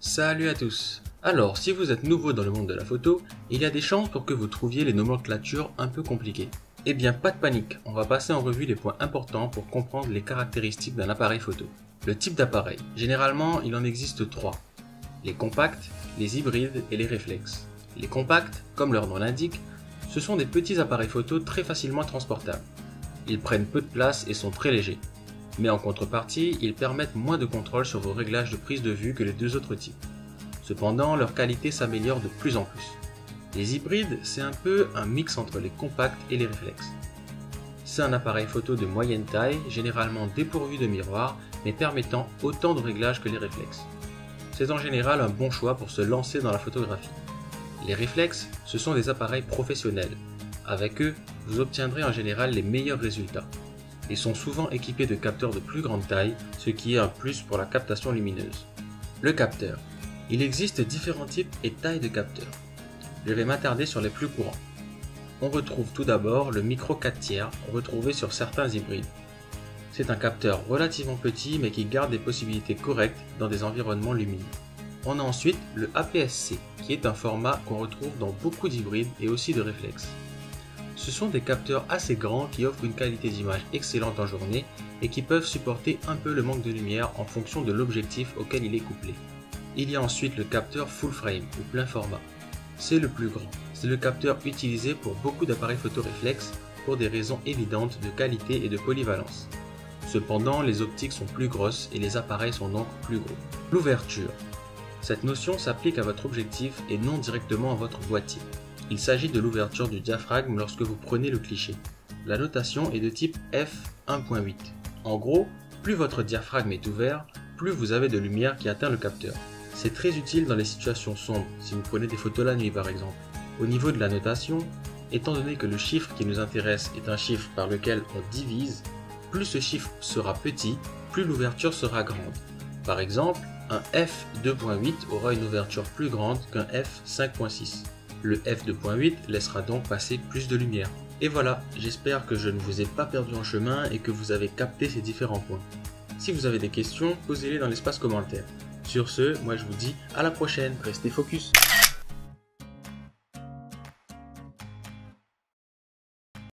Salut à tous. Alors, si vous êtes nouveau dans le monde de la photo, il y a des chances pour que vous trouviez les nomenclatures un peu compliquées. Eh bien, pas de panique, on va passer en revue les points importants pour comprendre les caractéristiques d'un appareil photo. Le type d'appareil. Généralement, il en existe trois. Les compacts, les hybrides et les réflexes. Les compacts, comme leur nom l'indique, ce sont des petits appareils photo très facilement transportables. Ils prennent peu de place et sont très légers. Mais en contrepartie, ils permettent moins de contrôle sur vos réglages de prise de vue que les deux autres types. Cependant, leur qualité s'améliore de plus en plus. Les hybrides, c'est un peu un mix entre les compacts et les réflexes. C'est un appareil photo de moyenne taille, généralement dépourvu de miroir, mais permettant autant de réglages que les réflexes. C'est en général un bon choix pour se lancer dans la photographie. Les réflexes, ce sont des appareils professionnels. Avec eux, vous obtiendrez en général les meilleurs résultats. Ils sont souvent équipés de capteurs de plus grande taille, ce qui est un plus pour la captation lumineuse. Le capteur. Il existe différents types et tailles de capteurs. Je vais m'attarder sur les plus courants. On retrouve tout d'abord le micro 4/3 retrouvé sur certains hybrides. C'est un capteur relativement petit mais qui garde des possibilités correctes dans des environnements lumineux. On a ensuite le APS-C qui est un format qu'on retrouve dans beaucoup d'hybrides et aussi de réflexes. Ce sont des capteurs assez grands qui offrent une qualité d'image excellente en journée et qui peuvent supporter un peu le manque de lumière en fonction de l'objectif auquel il est couplé. Il y a ensuite le capteur full frame ou plein format. C'est le plus grand. C'est le capteur utilisé pour beaucoup d'appareils photo réflexes pour des raisons évidentes de qualité et de polyvalence. Cependant, les optiques sont plus grosses et les appareils sont donc plus gros. L'ouverture. Cette notion s'applique à votre objectif et non directement à votre boîtier. Il s'agit de l'ouverture du diaphragme lorsque vous prenez le cliché. La notation est de type f1.8. En gros, plus votre diaphragme est ouvert, plus vous avez de lumière qui atteint le capteur. C'est très utile dans les situations sombres, si vous prenez des photos la nuit par exemple. Au niveau de la notation, étant donné que le chiffre qui nous intéresse est un chiffre par lequel on divise, plus ce chiffre sera petit, plus l'ouverture sera grande. Par exemple, un f2.8 aura une ouverture plus grande qu'un f5.6. Le f2.8 laissera donc passer plus de lumière. Et voilà, j'espère que je ne vous ai pas perdu en chemin et que vous avez capté ces différents points. Si vous avez des questions, posez-les dans l'espace commentaire. Sur ce, moi je vous dis à la prochaine, restez focus.